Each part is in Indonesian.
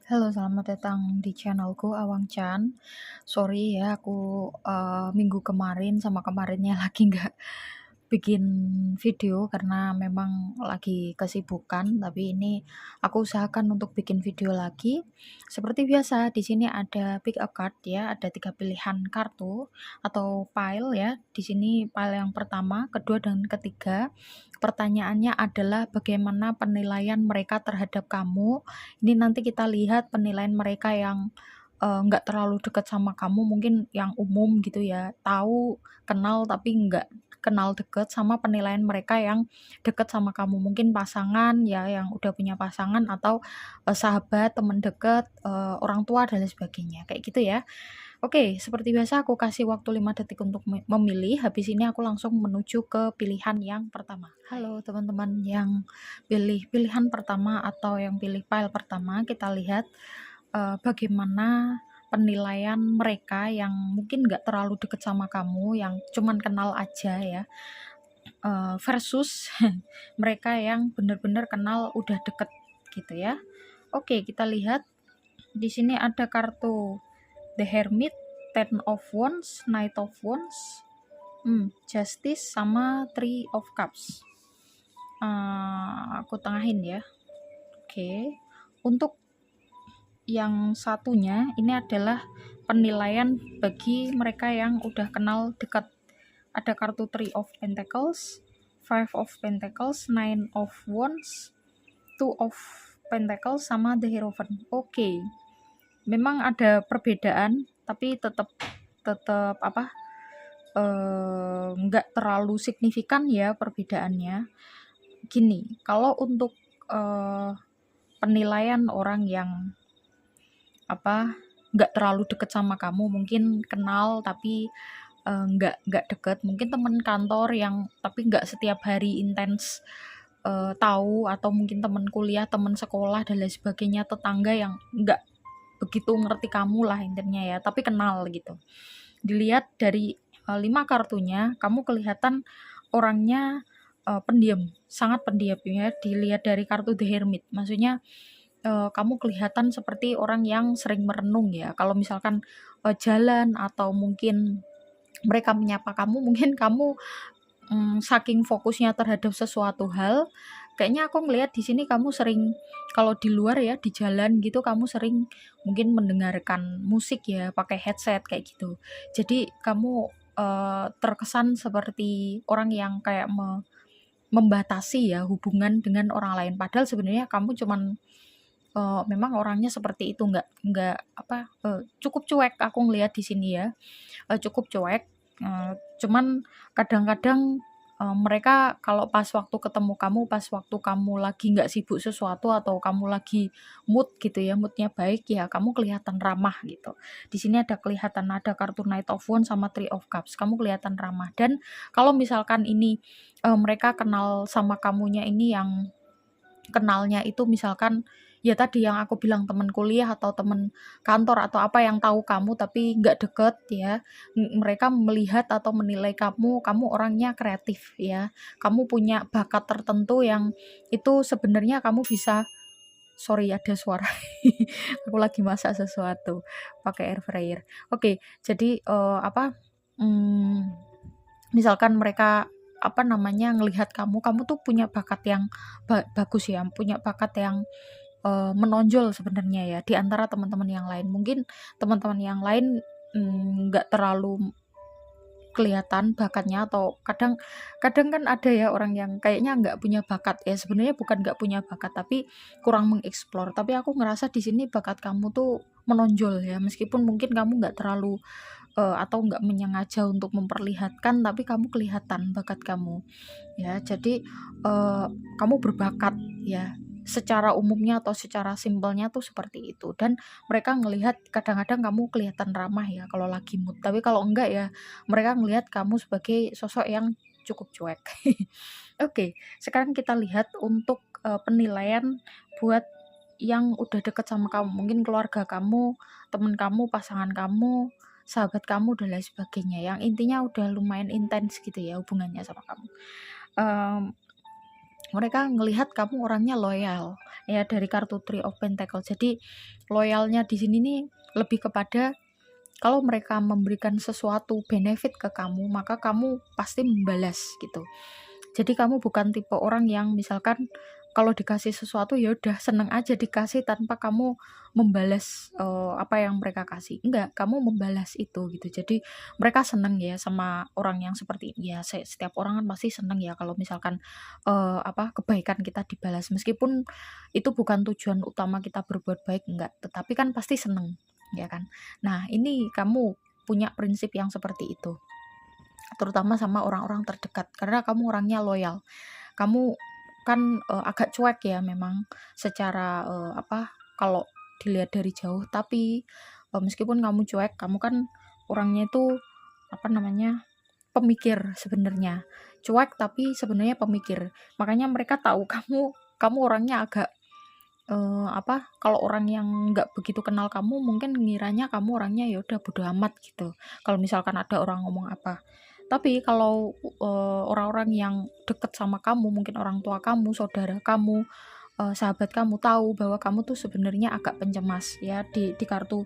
Halo, selamat datang di channelku Awang Chan. Sorry ya, aku minggu kemarin sama kemarinnya lagi nggak bikin video karena memang lagi kesibukan. Tapi ini aku usahakan untuk bikin video lagi. Seperti biasa, di sini ada pick a card ya, ada 3 pilihan kartu atau pile ya. Di sini pile yang pertama, kedua, dan ketiga. Pertanyaannya adalah bagaimana penilaian mereka terhadap kamu. Ini nanti kita lihat penilaian mereka yang nggak terlalu dekat sama kamu, mungkin yang umum gitu ya, tahu, kenal tapi nggak kenal deket, sama penilaian mereka yang deket sama kamu, mungkin pasangan ya, yang udah punya pasangan, atau sahabat, teman deket, orang tua, dan lain sebagainya, kayak gitu ya. Oke, seperti biasa aku kasih waktu 5 detik untuk memilih, habis ini aku langsung menuju ke pilihan yang pertama. Halo teman-teman yang pilih pilihan pertama atau yang pilih file pertama, kita lihat bagaimana penilaian mereka yang mungkin nggak terlalu deket sama kamu, yang cuman kenal aja ya, versus mereka yang benar-benar kenal udah deket gitu ya. Oke, kita lihat di sini ada kartu The Hermit, Ten of Wands, Knight of Wands, Justice, sama Three of Cups. Aku tengahin ya. Oke. Untuk yang satunya ini adalah penilaian bagi mereka yang udah kenal dekat. Ada kartu Three of Pentacles, Five of Pentacles, Nine of Wands, Two of Pentacles, sama The Hierophant. Oke. Memang ada perbedaan, tapi tetap apa, nggak terlalu signifikan ya perbedaannya. Gini, kalau untuk penilaian orang yang apa, nggak terlalu deket sama kamu, mungkin kenal tapi nggak deket, mungkin teman kantor yang tapi nggak setiap hari intens tahu, atau mungkin teman kuliah, teman sekolah, dan lain sebagainya, tetangga yang nggak begitu ngerti kamu lah intinya ya, tapi kenal gitu. Dilihat dari 5 kartunya, kamu kelihatan orangnya pendiam, sangat pendiam ya. Dilihat dari kartu The Hermit, maksudnya kamu kelihatan seperti orang yang sering merenung ya. Kalau misalkan jalan, atau mungkin mereka menyapa kamu, mungkin kamu saking fokusnya terhadap sesuatu hal, kayaknya aku ngelihat di sini kamu sering, kalau di luar ya, di jalan gitu, kamu sering mungkin mendengarkan musik ya, pakai headset kayak gitu. Jadi kamu terkesan seperti orang yang kayak membatasi ya hubungan dengan orang lain. Padahal sebenarnya kamu cuman memang orangnya seperti itu, nggak apa, cukup cuek aku ngelihat di sini ya, cukup cuek, cuman kadang-kadang mereka kalau pas waktu ketemu kamu, pas waktu kamu lagi nggak sibuk sesuatu, atau kamu lagi mood gitu ya, moodnya baik ya, kamu kelihatan ramah gitu. Di sini ada kartu Knight of Wands sama Three of Cups, kamu kelihatan ramah. Dan kalau misalkan ini mereka kenal sama kamunya ini, yang kenalnya itu misalkan ya tadi yang aku bilang, teman kuliah atau teman kantor atau apa, yang tahu kamu tapi nggak deket ya, mereka melihat atau menilai kamu orangnya kreatif ya, kamu punya bakat tertentu yang itu sebenarnya kamu bisa. Sorry ada suara aku lagi masak sesuatu pakai air fryer. Oke, jadi apa, misalkan mereka apa namanya, ngelihat kamu tuh punya bakat yang bagus ya, punya bakat yang menonjol sebenarnya ya, di antara teman-teman yang lain. Mungkin teman-teman yang lain nggak terlalu kelihatan bakatnya, atau kadang kadang kan ada ya orang yang kayaknya nggak punya bakat ya, sebenarnya bukan nggak punya bakat, tapi kurang mengeksplor. Tapi aku ngerasa di sini bakat kamu tuh menonjol ya, meskipun mungkin kamu nggak terlalu atau nggak menyengaja untuk memperlihatkan, tapi kamu kelihatan bakat kamu ya. Jadi kamu berbakat ya, secara umumnya atau secara simpelnya tuh seperti itu. Dan mereka ngelihat kadang-kadang kamu kelihatan ramah ya kalau lagi mood, tapi kalau enggak ya mereka ngelihat kamu sebagai sosok yang cukup cuek. Oke, sekarang kita lihat untuk penilaian buat yang udah deket sama kamu, mungkin keluarga kamu, temen kamu, pasangan kamu, sahabat kamu, dan lain sebagainya, yang intinya udah lumayan intens gitu ya hubungannya sama kamu. Mmm, mereka ngelihat kamu orangnya loyal ya dari kartu Three of Pentacles. Jadi loyalnya di sini nih lebih kepada kalau mereka memberikan sesuatu benefit ke kamu, maka kamu pasti membalas gitu. Jadi kamu bukan tipe orang yang misalkan kalau dikasih sesuatu ya udah seneng aja dikasih tanpa kamu membalas apa yang mereka kasih. Enggak, kamu membalas itu gitu. Jadi mereka seneng ya sama orang yang seperti ini. Ya setiap orang kan pasti seneng ya kalau misalkan apa kebaikan kita dibalas, meskipun itu bukan tujuan utama kita berbuat baik, enggak, tetapi kan pasti seneng ya kan. Nah, ini kamu punya prinsip yang seperti itu, terutama sama orang-orang terdekat, karena kamu orangnya loyal. Kamu kan agak cuek ya memang secara apa kalau dilihat dari jauh, tapi meskipun kamu cuek, kamu kan orangnya itu apa namanya pemikir sebenarnya. Cuek tapi sebenarnya pemikir. Makanya mereka tahu kamu orangnya agak apa, kalau orang yang nggak begitu kenal kamu mungkin ngiranya kamu orangnya ya udah bodo amat gitu. Kalau misalkan ada orang ngomong apa. Tapi kalau orang-orang yang deket sama kamu, mungkin orang tua kamu, saudara kamu, sahabat kamu tahu bahwa kamu tuh sebenarnya agak pencemas ya di kartu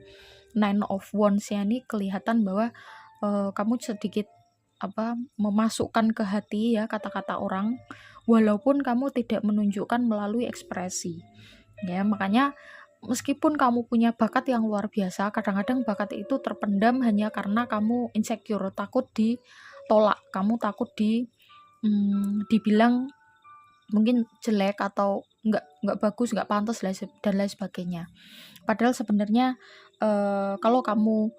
Nine of Wands ya ini kelihatan bahwa kamu sedikit apa memasukkan ke hati ya kata-kata orang walaupun kamu tidak menunjukkan melalui ekspresi ya. Makanya meskipun kamu punya bakat yang luar biasa, kadang-kadang bakat itu terpendam hanya karena kamu insecure, takut ditolak, kamu takut dibilang mungkin jelek atau nggak bagus, nggak pantas dan lain sebagainya. Padahal sebenarnya kalau kamu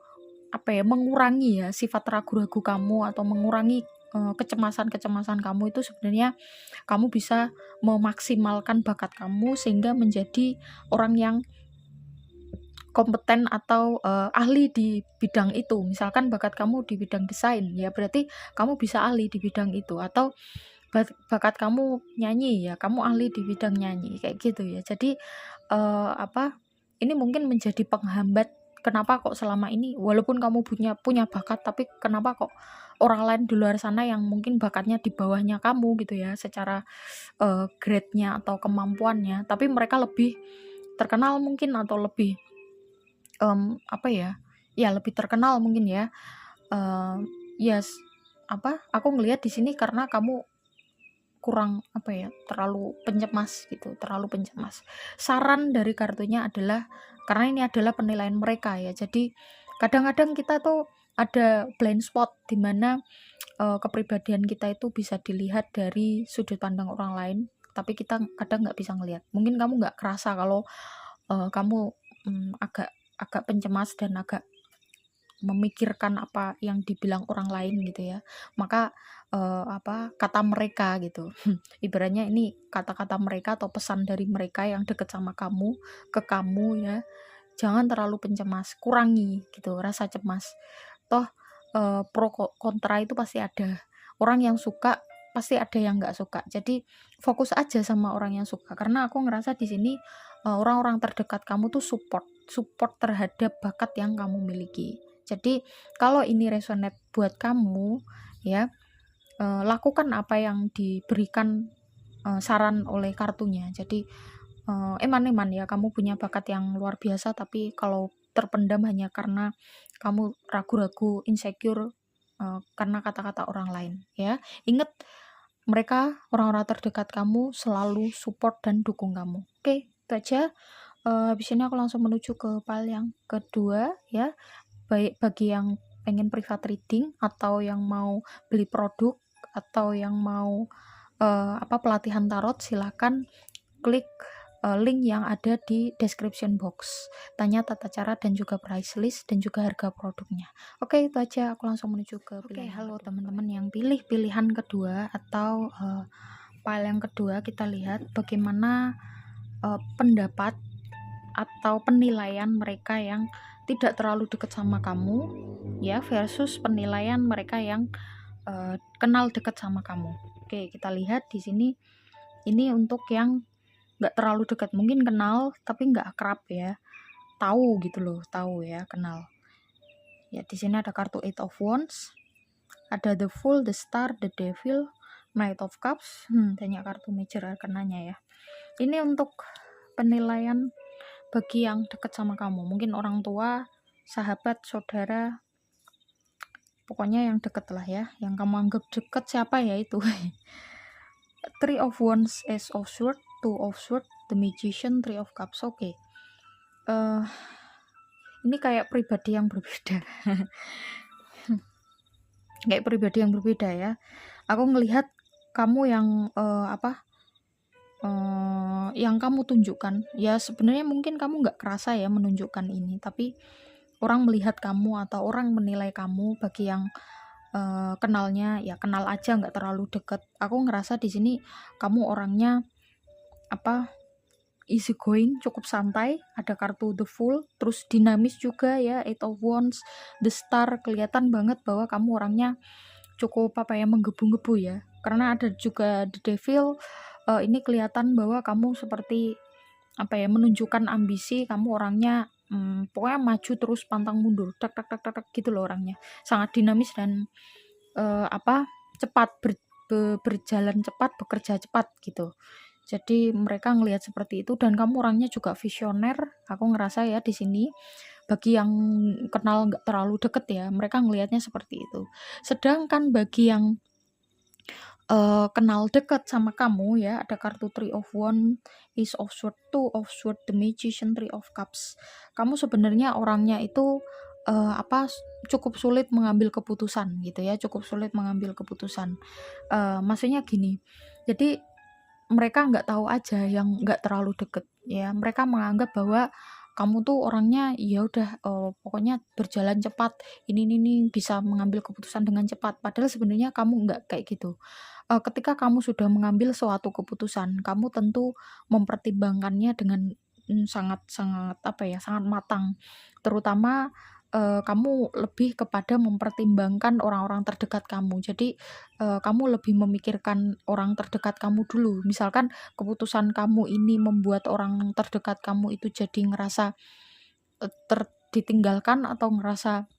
apa ya mengurangi ya sifat ragu-ragu kamu atau mengurangi kecemasan-kecemasan kamu, itu sebenarnya kamu bisa memaksimalkan bakat kamu sehingga menjadi orang yang kompeten atau ahli di bidang itu. Misalkan bakat kamu di bidang desain ya berarti kamu bisa ahli di bidang itu, atau bakat kamu nyanyi ya kamu ahli di bidang nyanyi kayak gitu ya. Jadi apa ini mungkin menjadi penghambat kenapa kok selama ini walaupun kamu punya bakat, tapi kenapa kok orang lain di luar sana yang mungkin bakatnya di bawahnya kamu gitu ya secara grade-nya atau kemampuannya, tapi mereka lebih terkenal mungkin atau lebih apa ya, ya lebih terkenal mungkin ya. Yes, apa, aku ngelihat di sini karena kamu kurang apa ya, terlalu pencemas gitu, terlalu pencemas. Saran dari kartunya adalah karena ini adalah penilaian mereka ya. Jadi kadang-kadang kita tuh ada blind spot di mana kepribadian kita itu bisa dilihat dari sudut pandang orang lain, tapi kita kadang nggak bisa ngelihat. Mungkin kamu nggak kerasa kalau kamu agak agak pencemas dan agak memikirkan apa yang dibilang orang lain gitu ya. Maka apa kata mereka gitu. Ibaratnya ini kata-kata mereka atau pesan dari mereka yang deket sama kamu ke kamu ya. Jangan terlalu pencemas, kurangi gitu rasa cemas. Toh pro kontra itu pasti ada. Orang yang suka pasti ada yang nggak suka. Jadi fokus aja sama orang yang suka. Karena aku ngerasa di sini orang-orang terdekat kamu tuh support terhadap bakat yang kamu miliki. Jadi kalau ini resonate buat kamu ya, lakukan apa yang diberikan saran oleh kartunya. Jadi eman-eman ya kamu punya bakat yang luar biasa, tapi kalau terpendam hanya karena kamu ragu-ragu, insecure karena kata-kata orang lain ya. Ingat, mereka orang-orang terdekat kamu selalu support dan dukung kamu. Oke, itu aja. Habis ini aku langsung menuju ke file yang kedua ya. Baik bagi yang pengen private reading atau yang mau beli produk atau yang mau apa pelatihan tarot, silahkan klik link yang ada di description box. Tanya tata cara dan juga price list dan juga harga produknya. Oke, itu aja. Aku langsung menuju ke pilihan. Oke, halo teman-teman yang pilih pilihan kedua atau file yang kedua. Kita lihat bagaimana pendapat atau penilaian mereka yang tidak terlalu dekat sama kamu ya versus penilaian mereka yang kenal dekat sama kamu. Oke, kita lihat di sini. Ini untuk yang nggak terlalu dekat, mungkin kenal tapi nggak akrab ya, tahu gitu loh, tahu ya, kenal ya. Di sini ada kartu Eight of Wands, ada the Fool, the Star, the Devil, Knight of Cups, banyak kartu major arcananya ya. Ini untuk penilaian bagi yang dekat sama kamu, mungkin orang tua, sahabat, saudara, pokoknya yang deket lah ya, yang kamu anggap deket siapa ya itu. Three of Wands, Ace of Swords, Two of Swords, The Magician, Three of Cups. Oke. Ini kayak pribadi yang berbeda. Kayak pribadi yang berbeda ya. Aku ngelihat kamu yang yang kamu tunjukkan ya, sebenarnya mungkin kamu nggak kerasa ya menunjukkan ini, tapi orang melihat kamu atau orang menilai kamu bagi yang kenalnya ya kenal aja, nggak terlalu deket. Aku ngerasa di sini kamu orangnya easy going, cukup santai. Ada kartu The Fool, terus dinamis juga ya, Eight of Wands, The Star. Kelihatan banget bahwa kamu orangnya cukup menggebu-gebu ya, karena ada juga The Devil. Ini kelihatan bahwa kamu seperti menunjukkan ambisi. Kamu orangnya pokoknya maju terus pantang mundur, tak tak tak tak gitu loh orangnya. Sangat dinamis dan cepat, berjalan cepat, bekerja cepat gitu. Jadi mereka ngelihat seperti itu, dan kamu orangnya juga visioner. Aku ngerasa ya di sini bagi yang kenal nggak terlalu deket ya, mereka ngelihatnya seperti itu. Sedangkan bagi yang kenal deket sama kamu ya, ada kartu Three of Wands, Ace of Swords, Two of Swords, The Magician, Three of Cups. Kamu sebenarnya orangnya itu cukup sulit mengambil keputusan gitu ya, cukup sulit mengambil keputusan. Maksudnya gini, jadi mereka nggak tahu aja yang nggak terlalu deket ya, mereka menganggap bahwa kamu tuh orangnya ya udah pokoknya berjalan cepat, ini bisa mengambil keputusan dengan cepat, padahal sebenarnya kamu nggak kayak gitu. Ketika kamu sudah mengambil suatu keputusan, kamu tentu mempertimbangkannya dengan sangat sangat sangat matang, terutama kamu lebih kepada mempertimbangkan orang-orang terdekat kamu. Jadi kamu lebih memikirkan orang terdekat kamu dulu. Misalkan keputusan kamu ini membuat orang terdekat kamu itu jadi ngerasa ditinggalkan atau ngerasa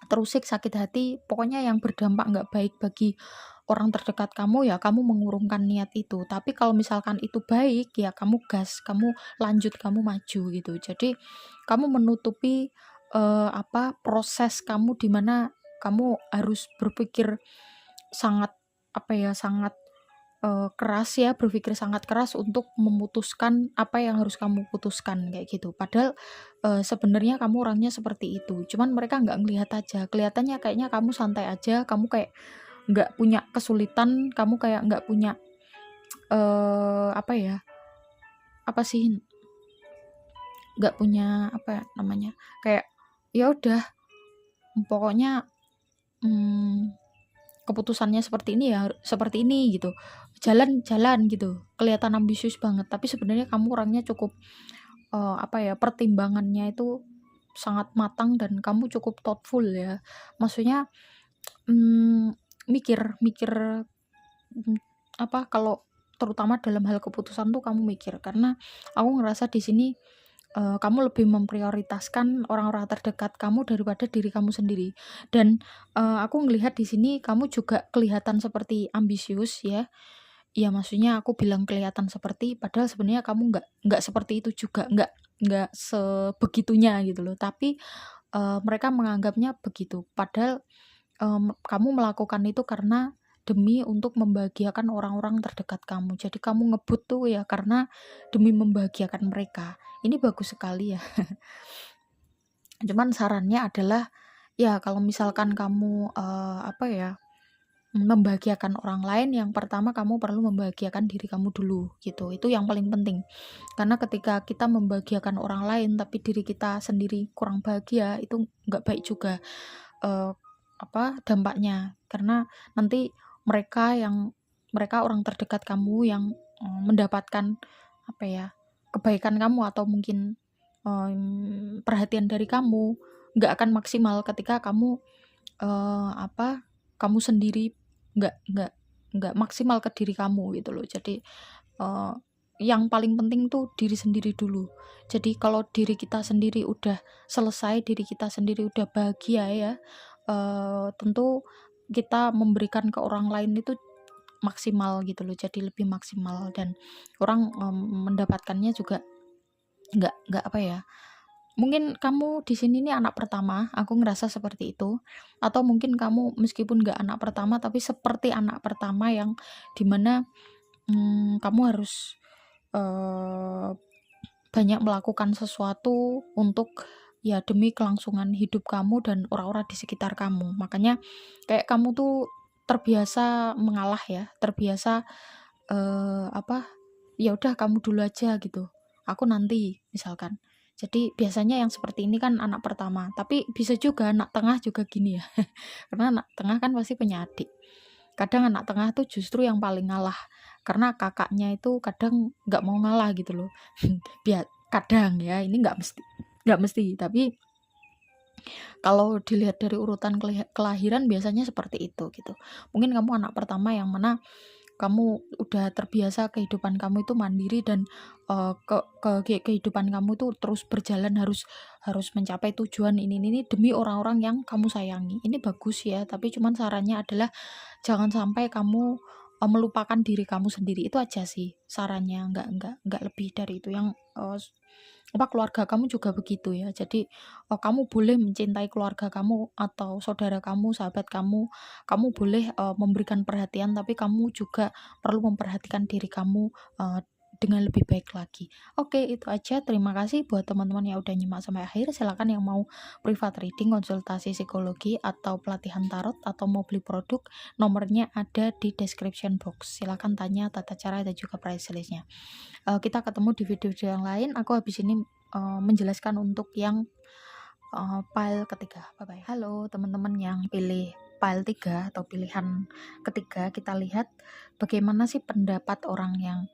terusik, sakit hati, pokoknya yang berdampak nggak baik bagi orang terdekat kamu ya, kamu mengurungkan niat itu. Tapi kalau misalkan itu baik ya, kamu gas, kamu lanjut, kamu maju gitu. Jadi kamu menutupi proses kamu di mana kamu harus berpikir sangat sangat keras ya, berpikir sangat keras untuk memutuskan apa yang harus kamu putuskan kayak gitu. Padahal sebenarnya kamu orangnya seperti itu. Cuman mereka nggak ngelihat aja. Kelihatannya kayaknya kamu santai aja, kamu kayak nggak punya kesulitan, kamu kayak nggak punya nggak punya kayak ya udah pokoknya keputusannya seperti ini ya seperti ini gitu, jalan gitu, kelihatan ambisius banget, tapi sebenarnya kamu orangnya cukup pertimbangannya itu sangat matang dan kamu cukup thoughtful ya, maksudnya mikir kalau terutama dalam hal keputusan tuh kamu mikir, karena aku ngerasa di sini kamu lebih memprioritaskan orang-orang terdekat kamu daripada diri kamu sendiri. Dan aku ngelihat di sini kamu juga kelihatan seperti ambisius ya. Ya maksudnya aku bilang kelihatan seperti, padahal sebenarnya kamu nggak seperti itu juga, nggak sebegitunya gitu loh. Tapi mereka menganggapnya begitu. Padahal kamu melakukan itu karena demi untuk membahagiakan orang-orang terdekat kamu. Jadi kamu ngebut tuh ya karena demi membahagiakan mereka. Ini bagus sekali ya. Cuman sarannya adalah ya kalau misalkan kamu membahagiakan orang lain, yang pertama kamu perlu membahagiakan diri kamu dulu gitu. Itu yang paling penting. Karena ketika kita membahagiakan orang lain tapi diri kita sendiri kurang bahagia, itu nggak baik juga dampaknya. Karena nanti mereka orang terdekat kamu yang mendapatkan kebaikan kamu atau mungkin perhatian dari kamu nggak akan maksimal ketika kamu kamu sendiri nggak maksimal ke diri kamu gitu loh. Jadi yang paling penting tuh diri sendiri dulu. Jadi kalau diri kita sendiri udah selesai, diri kita sendiri udah bahagia ya, tentu kita memberikan ke orang lain itu maksimal gitu loh, jadi lebih maksimal, dan orang mendapatkannya juga nggak apa ya, mungkin kamu di sini nih anak pertama, aku ngerasa seperti itu. Atau mungkin kamu meskipun nggak anak pertama, tapi seperti anak pertama yang dimana kamu harus eee, banyak melakukan sesuatu untuk ya demi kelangsungan hidup kamu dan orang-orang di sekitar kamu. Makanya kayak kamu tuh terbiasa mengalah ya, terbiasa apa, ya udah kamu dulu aja gitu, aku nanti, misalkan. Jadi biasanya yang seperti ini kan anak pertama, tapi bisa juga anak tengah juga gini ya. Karena anak tengah kan pasti punya adik. Kadang anak tengah tuh justru yang paling ngalah, karena kakaknya itu kadang nggak mau ngalah gitu loh. Kadang ya, ini nggak mesti, tapi kalau dilihat dari urutan kelahiran biasanya seperti itu gitu. Mungkin kamu anak pertama yang mana kamu udah terbiasa kehidupan kamu itu mandiri, dan kehidupan kamu itu terus berjalan, harus harus mencapai tujuan ini demi orang-orang yang kamu sayangi. Ini bagus ya, tapi cuman sarannya adalah jangan sampai kamu melupakan diri kamu sendiri. Itu aja sih sarannya, nggak lebih dari itu. Yang keluarga kamu juga begitu ya. Jadi kamu boleh mencintai keluarga kamu atau saudara kamu, sahabat kamu. Kamu boleh memberikan perhatian, tapi kamu juga perlu memperhatikan diri kamu dengan lebih baik lagi. Oke, itu aja. Terima kasih buat teman-teman yang udah nyimak sampai akhir. Silakan yang mau private reading, konsultasi psikologi, atau pelatihan tarot, atau mau beli produk, nomornya ada di description box. Silakan tanya tata cara dan juga price listnya. Kita ketemu di video-video yang lain. Aku habis ini menjelaskan untuk yang pile ketiga. Bye-bye. Halo teman-teman yang pilih pile 3 atau pilihan ketiga, kita lihat bagaimana sih pendapat orang yang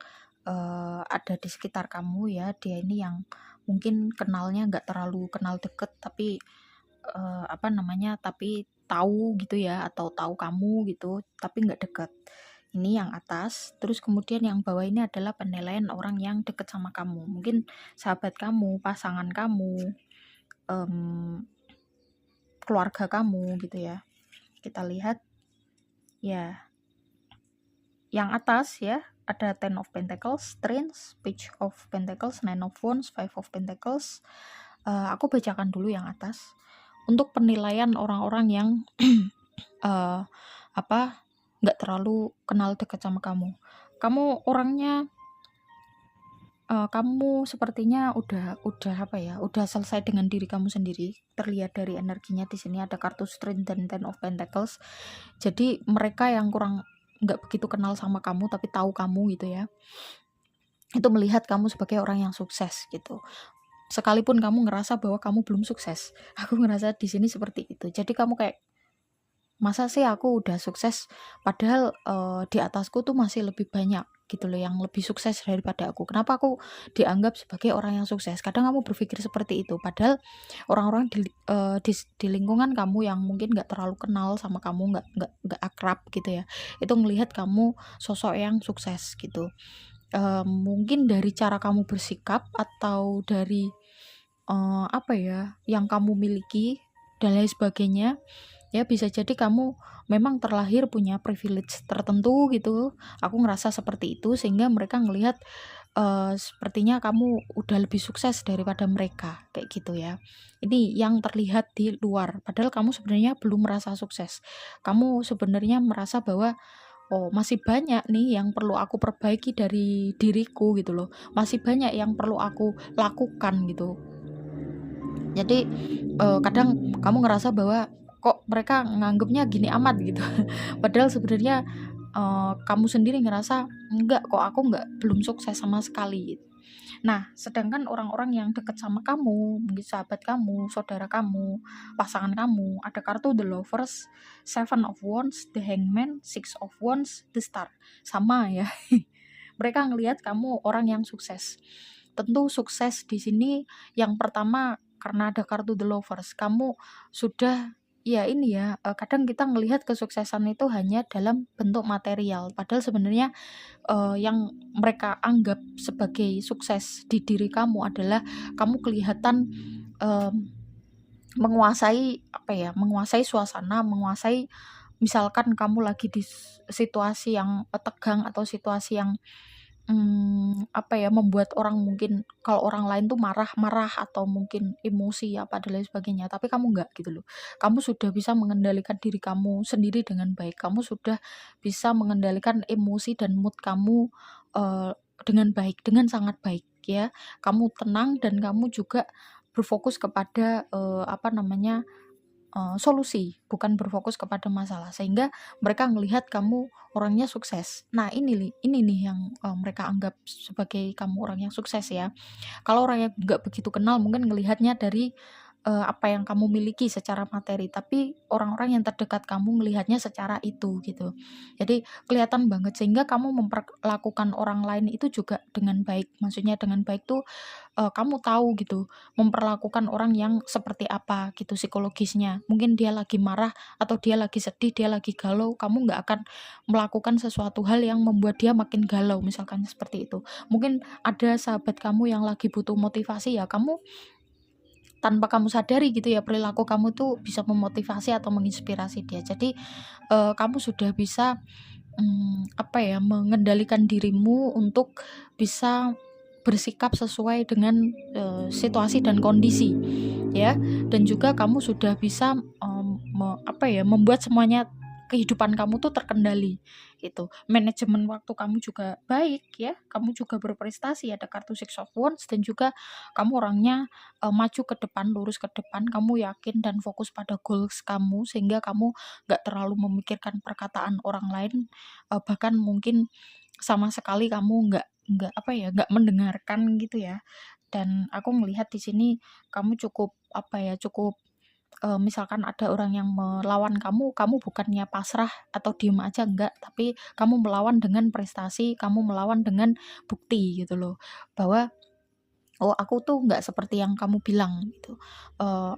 ada di sekitar kamu ya. Dia ini yang mungkin kenalnya nggak terlalu kenal deket, tapi tapi tahu gitu ya, atau tahu kamu gitu, tapi nggak deket. Ini yang atas, terus kemudian yang bawah ini adalah penilaian orang yang deket sama kamu. Mungkin sahabat kamu, pasangan kamu, keluarga kamu gitu ya. Kita lihat ya, yang atas ya, ada Ten of Pentacles, Strength, Page of Pentacles, Nine of Wands, Five of Pentacles. Aku bacakan dulu yang atas. Untuk penilaian orang-orang yang nggak terlalu kenal dekat sama kamu. Kamu orangnya kamu sepertinya udah udah selesai dengan diri kamu sendiri. Terlihat dari energinya di sini ada kartu Strength dan Ten of Pentacles. Jadi mereka yang kurang nggak begitu kenal sama kamu tapi tahu kamu gitu ya, itu melihat kamu sebagai orang yang sukses gitu. Sekalipun kamu ngerasa bahwa kamu belum sukses, aku ngerasa di sini seperti itu. Jadi kamu kayak, masa sih aku udah sukses, padahal di atasku tuh masih lebih banyak gitu loh yang lebih sukses daripada aku. Kenapa aku dianggap sebagai orang yang sukses? Kadang kamu berpikir seperti itu, padahal orang-orang di lingkungan kamu yang mungkin nggak terlalu kenal sama kamu, nggak akrab gitu ya, itu melihat kamu sosok yang sukses gitu. Mungkin dari cara kamu bersikap, atau dari yang kamu miliki dan lain sebagainya ya. Bisa jadi kamu memang terlahir punya privilege tertentu gitu, aku ngerasa seperti itu, sehingga mereka ngelihat sepertinya kamu udah lebih sukses daripada mereka, kayak gitu ya. Ini yang terlihat di luar, padahal kamu sebenarnya belum merasa sukses. Kamu sebenarnya merasa bahwa masih banyak nih yang perlu aku perbaiki dari diriku gitu loh, masih banyak yang perlu aku lakukan gitu. Jadi kadang kamu ngerasa bahwa kok mereka nganggepnya gini amat gitu. Padahal sebenarnya kamu sendiri ngerasa enggak kok, aku belum sukses sama sekali gitu. Nah, sedangkan orang-orang yang dekat sama kamu, mungkin sahabat kamu, saudara kamu, pasangan kamu, ada kartu The Lovers, Seven of Wands, The Hangman, Six of Wands, The Star. Sama ya. Mereka ngelihat kamu orang yang sukses. Tentu sukses di sini yang pertama karena ada kartu The Lovers. Kamu sudah kadang kita ngelihat kesuksesan itu hanya dalam bentuk material, padahal sebenarnya yang mereka anggap sebagai sukses di diri kamu adalah kamu kelihatan menguasai menguasai suasana, menguasai misalkan kamu lagi di situasi yang tegang atau situasi yang apa ya, membuat orang mungkin kalau orang lain tuh marah-marah atau mungkin emosi apa dan lain sebagainya, tapi kamu enggak gitu loh. Kamu sudah bisa mengendalikan diri kamu sendiri dengan baik. Kamu sudah bisa mengendalikan emosi dan mood kamu, eee, dengan baik, dengan sangat baik ya. Kamu tenang dan kamu juga berfokus kepada, apa namanya, solusi, bukan berfokus kepada masalah, sehingga mereka ngelihat kamu orangnya sukses. Nah ini nih yang, mereka anggap sebagai kamu orang yang sukses ya. Kalau orang yang nggak begitu kenal mungkin ngelihatnya dari, apa yang kamu miliki secara materi, tapi orang-orang yang terdekat kamu melihatnya secara itu gitu. Jadi kelihatan banget sehingga kamu memperlakukan orang lain itu juga dengan baik. Maksudnya dengan baik tuh, kamu tahu gitu memperlakukan orang yang seperti apa gitu psikologisnya. Mungkin dia lagi marah atau dia lagi sedih, dia lagi galau, kamu nggak akan melakukan sesuatu hal yang membuat dia makin galau misalkan seperti itu. Mungkin ada sahabat kamu yang lagi butuh motivasi ya kamu tanpa kamu sadari gitu ya perilaku kamu tuh bisa memotivasi atau menginspirasi dia. Jadi, kamu sudah bisa, apa ya, mengendalikan dirimu untuk bisa bersikap sesuai dengan, situasi dan kondisi ya, dan juga kamu sudah bisa, apa ya, membuat semuanya kehidupan kamu tuh terkendali gitu. Manajemen waktu kamu juga baik ya, kamu juga berprestasi, ada kartu Six of Wands dan juga kamu orangnya, maju ke depan, lurus ke depan, kamu yakin dan fokus pada goals kamu sehingga kamu nggak terlalu memikirkan perkataan orang lain, bahkan mungkin sama sekali kamu nggak apa ya, nggak mendengarkan gitu ya. Dan aku melihat di sini kamu cukup apa ya, cukup, misalkan ada orang yang melawan kamu, kamu bukannya pasrah atau diem aja, enggak, tapi kamu melawan dengan prestasi, kamu melawan dengan bukti gitu loh. Bahwa, "Oh aku tuh nggak seperti yang kamu bilang," gitu,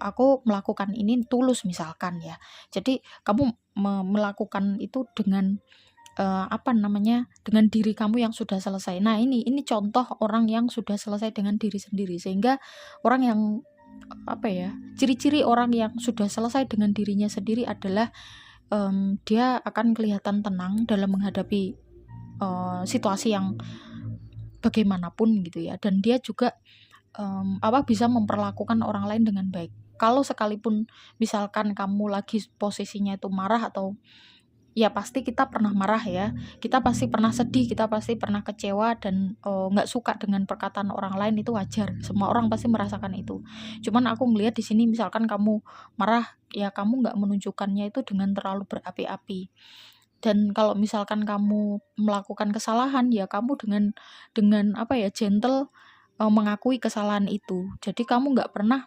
"aku melakukan ini tulus," misalkan ya. Jadi kamu melakukan itu dengan apa namanya, dengan diri kamu yang sudah selesai. Nah ini contoh orang yang sudah selesai dengan diri sendiri, sehingga orang yang, apa ya, ciri-ciri orang yang sudah selesai dengan dirinya sendiri adalah, dia akan kelihatan tenang dalam menghadapi, situasi yang bagaimanapun gitu ya, dan dia juga, apa, bisa memperlakukan orang lain dengan baik. Kalau sekalipun misalkan kamu lagi posisinya itu marah atau ya pasti kita pernah marah ya, kita pasti pernah sedih, kita pasti pernah kecewa dan, nggak suka dengan perkataan orang lain itu wajar, semua orang pasti merasakan itu. Cuman aku ngelihat di sini misalkan kamu marah, ya kamu nggak menunjukkannya itu dengan terlalu berapi-api. Dan kalau misalkan kamu melakukan kesalahan, ya kamu dengan apa ya, gentle, mengakui kesalahan itu. Jadi kamu nggak pernah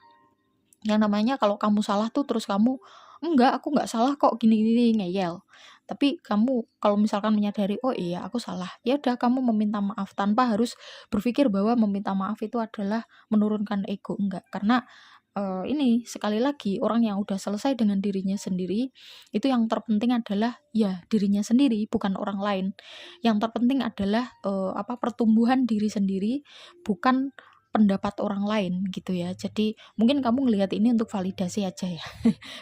yang namanya kalau kamu salah tuh terus kamu, "Enggak, aku nggak salah kok, gini gini," ngeyel. Tapi kamu kalau misalkan menyadari, "Oh iya aku salah," ya udah kamu meminta maaf tanpa harus berpikir bahwa meminta maaf itu adalah menurunkan ego, enggak. Karena, ini sekali lagi orang yang udah selesai dengan dirinya sendiri, itu yang terpenting adalah ya dirinya sendiri bukan orang lain. Yang terpenting adalah, apa, pertumbuhan diri sendiri, bukan pendapat orang lain gitu ya. Jadi mungkin kamu ngelihat ini untuk validasi aja ya.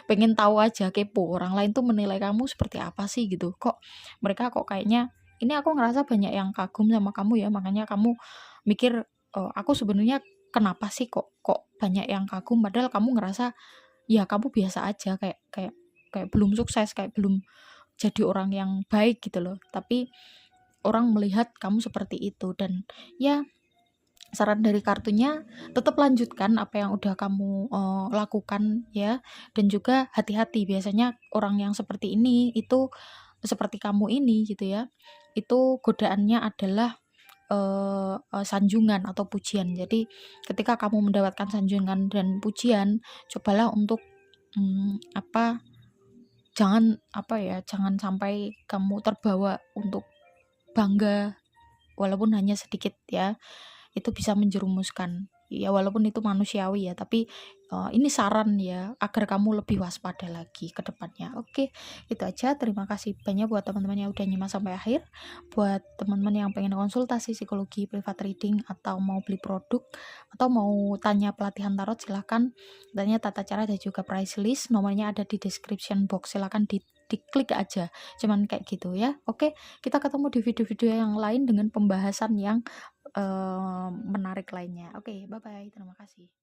Pengen tahu aja, kepo, orang lain tuh menilai kamu seperti apa sih gitu. Kok mereka kok kayaknya ini aku ngerasa banyak yang kagum sama kamu ya, makanya kamu mikir, aku sebenarnya kenapa sih kok kok banyak yang kagum padahal kamu ngerasa ya kamu biasa aja kayak kayak kayak belum sukses, kayak belum jadi orang yang baik gitu loh. Tapi orang melihat kamu seperti itu dan ya saran dari kartunya, tetap lanjutkan apa yang udah kamu, lakukan ya, dan juga hati-hati biasanya orang yang seperti ini itu, seperti kamu ini gitu ya, itu godaannya adalah, sanjungan atau pujian. Jadi ketika kamu mendapatkan sanjungan dan pujian, cobalah untuk, apa, jangan apa ya, jangan sampai kamu terbawa untuk bangga walaupun hanya sedikit ya. Itu bisa menjerumuskan Ya walaupun itu manusiawi ya, tapi ini saran ya agar kamu lebih waspada lagi ke depannya. Oke, itu aja. Terima kasih banyak buat teman-teman yang udah nyimak sampai akhir. Buat teman-teman yang pengen konsultasi psikologi, private reading, atau mau beli produk, atau mau tanya pelatihan tarot, silahkan tanya tata cara dan juga price list. Nomornya ada di description box. Silahkan diklik aja. Cuman kayak gitu ya. Oke, kita ketemu di video-video yang lain dengan pembahasan yang menarik lainnya. Oke, bye bye. Terima kasih.